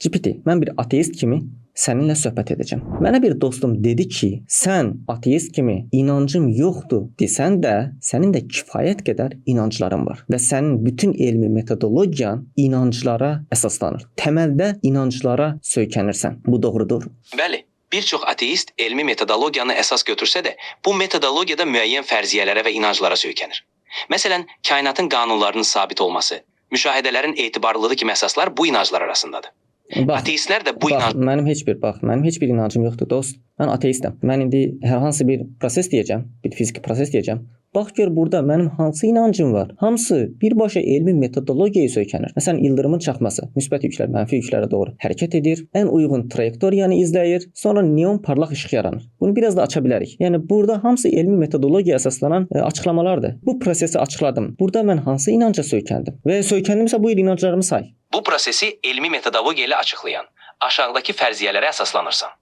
GPT, mən bir ateist kimi səninlə söhbət edəcəm. Mənə bir dostum dedi ki, sən ateist kimi inancım yoxdur desən də, sənin də kifayət qədər inancların var və sənin bütün elmi metodologiyan inanclara əsaslanır. Təməldə inanclara söykənirsən. Bu doğrudur? Bəli. Bir çox ateist elmi metodologiyanı əsas götürsə də, bu metodologiyada müəyyən fərziyyələrə və inanclara söykənir. Məsələn, kainatın qanunlarının sabit olması, müşahidələrin etibarlılığı kimi əsaslar bu inanclar arasındadır. Ateistlər də bu inanc... Mənim heç bir inancım yoxdur, dost. Mən ateistəm. Mən indi hər hansı bir proses deyəcəm, bir fiziki proses deyəcəm. Bax gör burada mənim hansı inancım var. Hamısı birbaşa elmi metodologiyaya söykənir. Məsələn, ildırımın çaxması müsbət yüklər mənfi yüklərə doğru hərəkət edir, ən uyğun trayektoriyanı izləyir, sonra neon parlaq işıq yaranır. Bunu biraz da aça bilərik. Yəni burada hamısı elmi metodologiyaya əsaslanan açıqlamalardır. Bu prosesi açıqladım. Burada mən hansı inanca söykəndim? Və söykəndimsə bu inanclarımı say. Bu prosesi elmi metodologiya ilə açıqlayan aşağıdakı fərziyyələrə əsaslanırsan.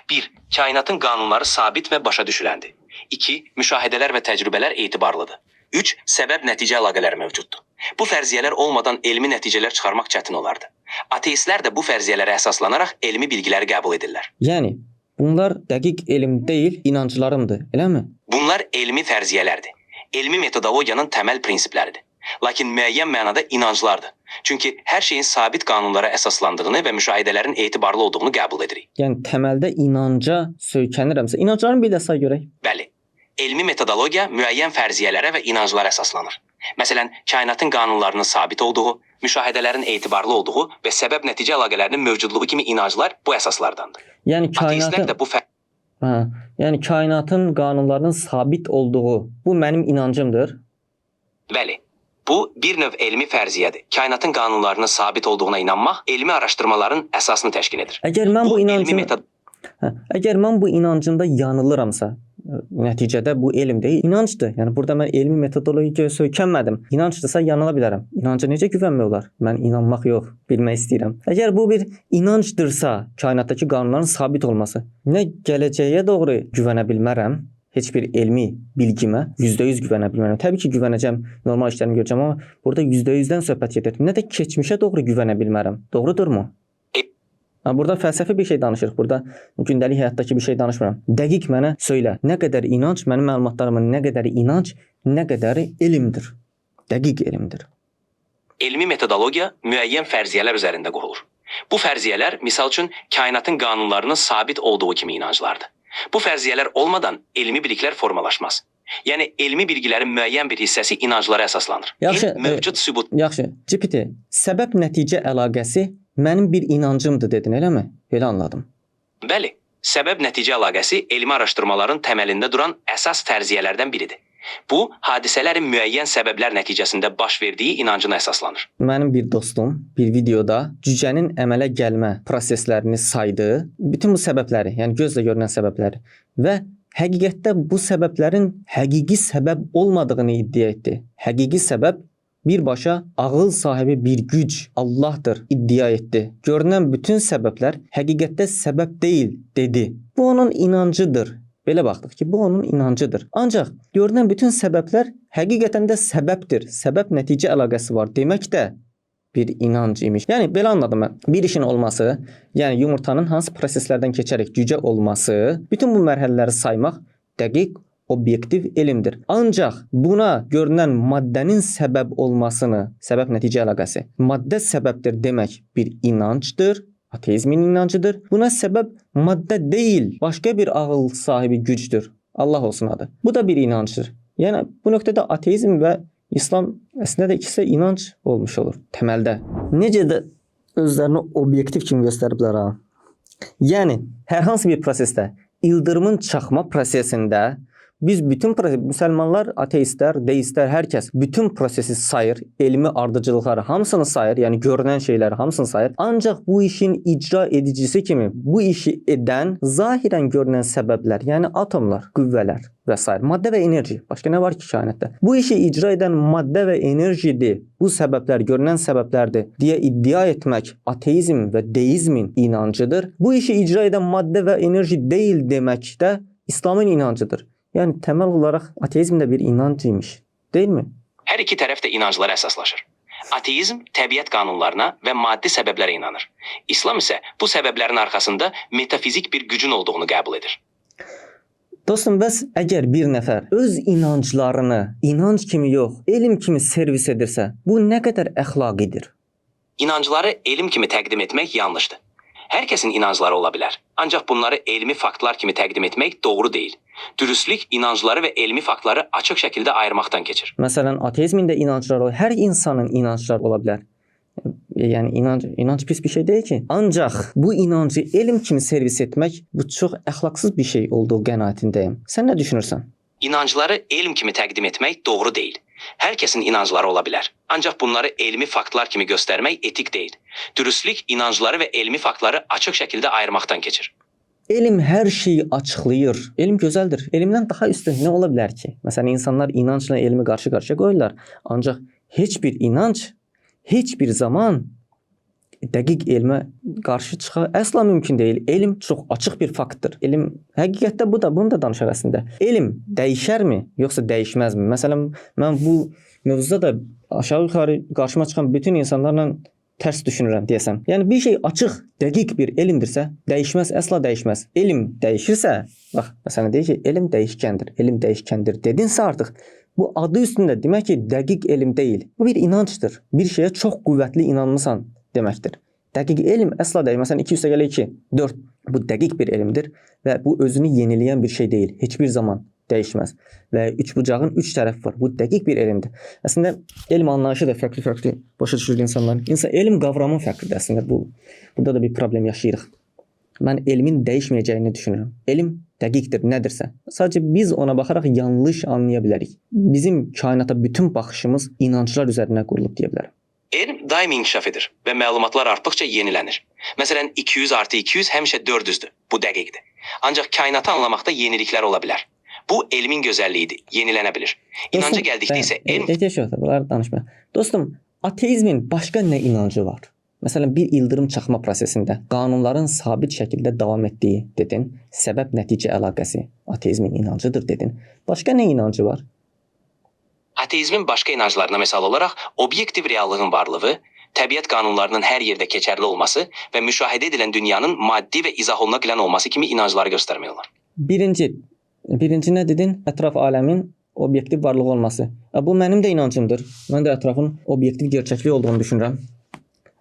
1. Kainatın qanunları sabit və başa düşüləndir. 2. Müşahidələr və təcrübələr etibarlıdır. 3. Səbəb-nəticə əlaqələri mövcuddur. Bu fərziyyələr olmadan elmi nəticələr çıxarmaq çətin olardı. Ateistlər də bu fərziyyələrə əsaslanaraq elmi bilgiləri qəbul edirlər. Yəni, bunlar dəqiq elm deyil, inanclarımdır, eləmi? Bunlar elmi fərziyyələrdir. Elmi metodologiyanın təməl prinsipləridir. Lakin müəyyən mənada inanclardır. Çünki hər şeyin sabit qanunlara əsaslandığını və müşahidələrin etibarlı olduğunu qəbul edirik. Yəni təməldə inanca söykənirəmsə, inancların bir də say görək. Bəli. Elmi metodologiya müəyyən fərziyyələrə və inanclara əsaslanır. Məsələn, kainatın qanunlarının sabit olduğu, müşahidələrin etibarlı olduğu və səbəb-nəticə əlaqələrinin mövcudluğu kimi inanclar bu əsaslardandır. Yəni kainatın qanunlarının sabit olduğu bu mənim inancımdır. Bəli. Bu bir növ elmi fərziyyədir. Kainatın qanunlarının sabit olduğuna inanmaq elmi araşdırmaların əsasını təşkil edir. Əgər mən bu inancımda yanılıramsa, nəticədə bu elm deyil, inancdır. Yəni burada mən elmi metodologiyaya söykənmədim. İnancdırsa yanıla bilərəm. İnanca necə güvənmək olar? Mən inanmaq yox, bilmək istəyirəm. Əgər bu bir inancdırsa, kainatdakı qanunların sabit olması, nə gələcəyə doğru güvənə bilmərəm, heç bir elmi bilgimə %100 güvənə bilmərəm. Təbii ki, güvənəcəm, normal işlərimi görəcəm, amma burada %100-dən söhbət gedir. Nə də keçmişə doğru güvənə bilmərəm. Doğrudurmu? Burada fəlsəfi bir şey danışırıq. Burada gündəlik həyatdakı bir şey danışmıram. Dəqiq mənə söylə, nə qədər inanc, mənim məlumatlarımın nə qədəri inanc, nə qədəri elmdir. Dəqiq elmdir. Elmi metodologiya müəyyən fərziyyələr üzərində qurulur. Bu fərziyyələr, misal üçün, kainatın qanunlarının sabit olduğu kimi inanclardır. Bu fərziyyələr olmadan elmi biliklər formalaşmaz. Yəni, elmi bilgilərin müəyyən bir hissəsi inanclara əsaslanır. Yaxşı, GPT, səbəb-nəticə əlaqəsi mənim bir inancımdır dedin, eləmi? Elə anladım. Bəli, səbəb-nəticə əlaqəsi elmi araşdırmaların təməlində duran əsas fərziyyələrdən biridir. Bu, hadisələrin müəyyən səbəblər nəticəsində baş verdiyi inancına əsaslanır. Mənim bir dostum bir videoda cücənin əmələ gəlmə proseslərini saydı, bütün bu səbəbləri, yəni gözlə görünən səbəbləri və həqiqətdə bu səbəblərin həqiqi səbəb olmadığını iddia etdi. Həqiqi səbəb birbaşa ağıl sahibi bir güc, Allahdır, iddia etdi. Görünən bütün səbəblər həqiqətdə səbəb deyil, dedi. Bu onun inancıdır. Belə baxdıq ki, bu onun inancıdır. Ancaq görünən bütün səbəblər həqiqətən də səbəbdir. Səbəb-nəticə əlaqəsi var. Demək də bir inanc imiş. Yəni, belə anladım mən. Bir işin olması, yəni yumurtanın hansı proseslərdən keçərək cücə olması, bütün bu mərhələləri saymaq dəqiq, obyektiv elmdir. Ancaq buna görünən maddənin səbəb olmasını, səbəb-nəticə əlaqəsi, maddə səbəbdir demək bir inancdır. Ateizmin inancıdır. Buna səbəb maddə deyil, başqa bir ağıl sahibi gücdür. Allah olsun adı. Bu da bir inancdır. Yəni, bu nöqtədə ateizm və İslam əslində də ikisi inanc olmuş olur təməldə. Necə də özlərini obyektiv kimi göstəriblər ha. Yəni, hər hansı bir prosesdə, ildırımın çaxma prosesində biz bütün müsəlmanlar, ateistlər, deistlər, hər kəs bütün prosesi sayır, elmi ardıcılıqları hamısını sayır, yəni görünən şeyləri hamısını sayır. Ancaq bu işin icra edicisi kimi bu işi edən zahirən görünən səbəblər, yəni atomlar, qüvvələr və s. maddə və enerji. Başqa nə var ki kainatda? Bu işi icra edən maddə və enerjidir. Bu səbəblər görünən səbəblərdir deyə iddia etmək ateizm və deizmin inancıdır. Bu işi icra edən maddə və enerji deyil demək də İslamın inancıdır. Yəni, təməl olaraq ateizm də bir inanc imiş, deyilmi? Hər iki tərəf də inanclara əsaslaşır. Ateizm təbiət qanunlarına və maddi səbəblərə inanır. İslam isə bu səbəblərin arxasında metafizik bir gücün olduğunu qəbul edir. Dostum, bəs əgər bir nəfər öz inanclarını inanc kimi yox, elm kimi servis edirsə, bu nə qədər əxlaqidir? İnancları elm kimi təqdim etmək yanlışdır. Hər kəsin inancları ola bilər. Ancaq bunları elmi faktlar kimi təqdim etmək doğru deyil. Dürüstlük inancları və elmi faktları açıq şəkildə ayırmaqdan keçir. Məsələn, ateizmin də inancları, hər insanın inancları ola bilər. Yəni inanc pis bir şey deyil ki. Ancaq bu inancı elm kimi servis etmək bu çox əxlaqsız bir şey olduğu qənaətindəyim. Sən nə düşünürsən? İnancları elm kimi təqdim etmək doğru deyil. Hər kəsin inancları ola bilər. Ancaq bunları elmi faktlar kimi göstərmək etik deyil. Dürüstlük inancları və elmi faktları açıq şəkildə ayırmaqdan keçir. Elm hər şeyi açıqlayır. Elm gözəldir. Elmdən daha üstün nə ola bilər ki? Məsələn, insanlar inancla elmi qarşı-qarşıya qoyurlar. Ancaq heç bir inanc heç bir zaman dəqiq elmə qarşı çıxa əsla mümkün deyil. Elm çox açıq bir faktdır. Elm həqiqətdə bunu da danışaq əslində. Elm dəyişərmi, yoxsa dəyişməzmi? Məsələn, mən bu mövzuda da aşağı-yuxarı qarşıma çıxan bütün insanlarla tərs düşünürəm deyəsəm. Yəni bir şey açıq, dəqiq bir elmdirsə, dəyişməz, əsla dəyişməz. Elm dəyişirsə, bax, məsələn deyir ki, elm dəyişkəndir, elm dəyişkəndir dedinsə artıq bu adı üstündə demək ki, dəqiq elm deyil. Bu bir inancdır. Bir şeyə çox qüvvətli inanmısan deməkdir. Dəqiq elm əsla deyil. Məsələn 2 + 2 = 4. Bu dəqiq bir elmdir və bu özünü yeniləyən bir şey deyil. Heç bir zaman dəyişməz. Və üçbucağın 3 tərəfi var. Bu dəqiq bir elmdir. Əslində elm anlayışı da fərqli başa düşülür insanların. Elm qavramı fərqlidir əslində. Burada da bir problem yaşayırıq. Mən elmin dəyişməyəcəyini düşünürəm. Elm dəqiqdir, nədirsə. Sadəcə biz ona baxaraq yanlış anlaya bilərik. Bizim kainata bütün baxışımız inanclar üzərinə qurulub deyə bilərəm. Elm daim inkişaf edir və məlumatlar artdıqca yenilənir. Məsələn, 200 + 200 həmişə 400-dür. Bu dəqiqdir. Ancaq kainatı anlamaqda yeniliklər ola bilər. Bu elmin gözəlliyidir, yenilənə bilir. İnanca gəldikdə isə elm... Bunları danışma. Dostum, ateizmin başqa nə inancı var? Məsələn, bir ildırım çaxma prosesində qanunların sabit şəkildə davam etdiyi dedin. Səbəb-nəticə əlaqəsi ateizmin inancıdır dedin. Başqa nə inancı var? Ateizmin başqa inanclarına misal olaraq obyektiv reallığın varlığı, təbiət qanunlarının hər yerdə keçərli olması və müşahidə edilən dünyanın maddi və izah oluna bilən olması kimi inancları göstərmək olar. Birinci nə dedin? Ətraf aləmin obyektiv varlığı olması. Bu mənim də inancımdır. Mən də ətrafın obyektiv gerçəkliyi olduğunu düşünürəm.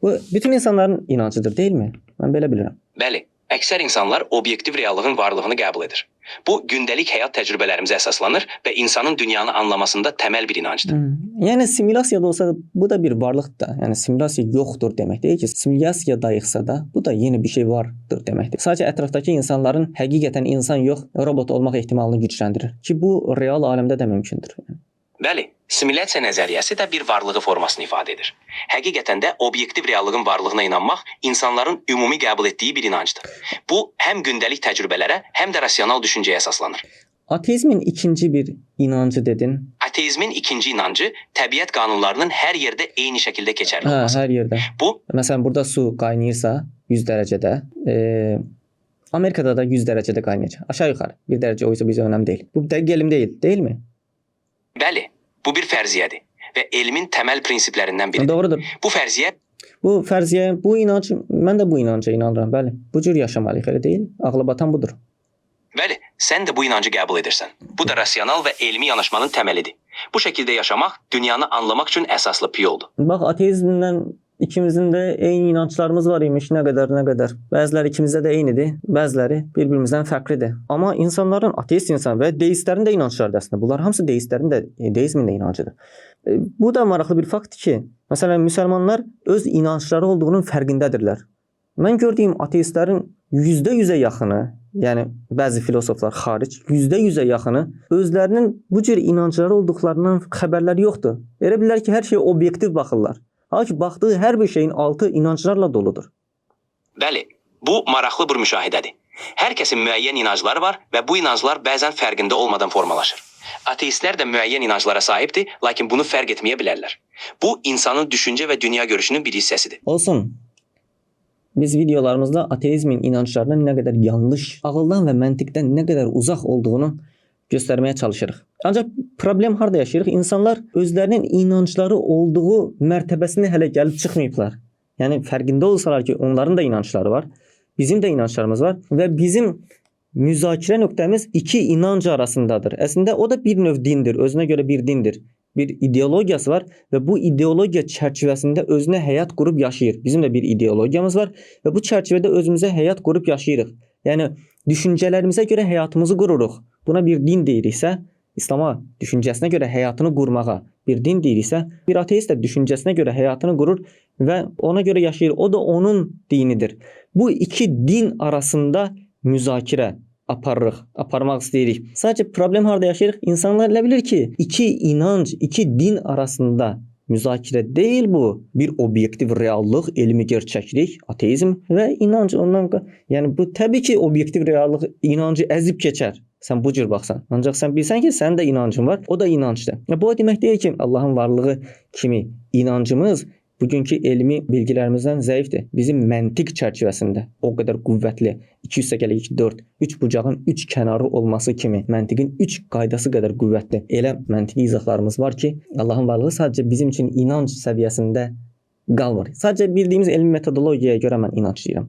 Bu bütün insanların inancıdır, deyilmi? Mən belə bilirəm. Bəli, əksər insanlar obyektiv reallığın varlığını qəbul edir. Bu gündəlik həyat təcrübələrimizə əsaslanır və insanın dünyanı anlamasında təməl bir inancdır. Yəni simulyasiyada olsa bu da bir varlıqdır da. Yəni simulyasiya yoxdur demək deyil ki, simulyasiyadayıqsa da bu da yeni bir şey vardır deməkdir. Sadəcə ətrafdakı insanların həqiqətən insan yox, robot olmaq ehtimalını gücləndirir ki, bu real aləmdə də mümkündür. Bəli, simulyasiya nəzəriyyəsi də bir varlığı formasını ifadə edir. Həqiqətən də obyektiv reallığın varlığına inanmaq insanların ümumi qəbul etdiyi bir inancdır. Bu, həm gündəlik təcrübələrə, həm də rasional düşüncəyə əsaslanır. Ateizmin ikinci bir inancı dedin. Ateizmin ikinci inancı təbiət qanunlarının hər yerdə eyni şəkildə keçərli olması. Hər yerdə. Bu, məsələn, burada su qaynayırsa 100 dərəcədə, Amerikada da 100 dərəcədə qaynayacaq. Aşağı-yuxarı 1 dərəcə oysa bizə önəm deyil. Bu dəqiq elm deyilmi? Bəli, bu bir fərziyyədir və elmin təməl prinsiplərindən biridir. Doğrudur. Bu fərziyyə, bu inanc, mən də bu inanca inanıram, bəli. Bu cür yaşamalıyıq, elə deyil? Ağla batan budur. Bəli, sən də bu inancı qəbul edirsən. Bu da rasional və elmi yanaşmanın təməlidir. Bu şəkildə yaşamaq dünyanı anlamaq üçün əsaslı yoldur. Bax, ateizmlə ikimizin də eyni inanclarımız var imiş, nə qədər. Bəziləri ikimizdə də eynidir, bəziləri bir-birimizdən fərqlidir. Amma insanların, ateist insan və deistlərin də inancları əslində. Bunlar hamısı deizmin də inancıdır. Bu da maraqlı bir faktdır ki, məsələn, müsəlmanlar öz inancları olduğunun fərqindədirlər. Mən gördüyüm ateistlərin %100-ə yaxını, yəni bəzi filosoflar xaric, %100-ə yaxını özlərinin bu cür inancları olduqlarından xəbərləri yoxdur. Elə bilirlər ki, hər şeyə obyektiv baxırlar. Halbuki baxdığı hər bir şeyin altı inanclarla doludur. Bəli, bu maraqlı bir müşahidədir. Hər kəsin müəyyən inancları var və bu inanclar bəzən fərqində olmadan formalaşır. Ateistlər də müəyyən inanclara sahibdir, lakin bunu fərq etməyə bilərlər. Bu, insanın düşüncə və dünya görüşünün bir hissəsidir. Olsun. Biz videolarımızda ateizmin inanclarının nə qədər yanlış, ağıldan və məntiqdən nə qədər uzaq olduğunu göstərməyə çalışırıq. Ancaq problem harda yaşayırıq? İnsanlar özlərinin inancları olduğu mərtəbəsinə hələ gəlib çıxmayıblar. Yəni fərqində olsalar ki, onların da inancları var, bizim də inanclarımız var və bizim müzakirə nöqtəmiz iki inanc arasındadır. Əslində o da bir növ dindir, özünə görə bir dindir. Bir ideologiyası var və bu ideologiya çərçivəsində özünə həyat qurub yaşayır. Bizim də bir ideologiyamız var və bu çərçivədə özümüzə həyat qurub yaşayırıq. Yəni düşüncələrimizə görə həyatımızı qururuq. Buna bir din deyiriksə, İslam'a düşüncəsinə görə həyatını qurmağa bir din deyiriksə, bir ateist də düşüncəsinə görə həyatını qurur və ona görə yaşayır. O da onun dinidir. Bu iki din arasında müzakirə aparmaq istəyirik. Sadəcə problem harda yaşayırıq? İnsanlar elə bilir ki, iki inanc, iki din arasında müzakirə deyil bu. Bir obyektiv reallıq, elmi gerçəklik, ateizm və inanc ondan, yəni bu təbii ki, obyektiv reallıq inancı əzib keçər. Sən bu cür baxsan. Ancaq sən bilsən ki, sənin də inancın var, o da inancdır. Bu o demək deyil ki, Allahın varlığı kimi inancımız bugünkü elmi bilgilərimizdən zəifdir. Bizim məntiq çərçivəsində o qədər qüvvətli 2+2=4, 3 bucağın 3 kənarı olması kimi məntiqin 3 qaydası qədər qüvvətli. Elə məntiqi izahlarımız var ki, Allahın varlığı sadəcə bizim üçün inanc səviyyəsində qalmır. Sadəcə bildiyimiz elmi metodologiyaya görə mən inanc deyirəm.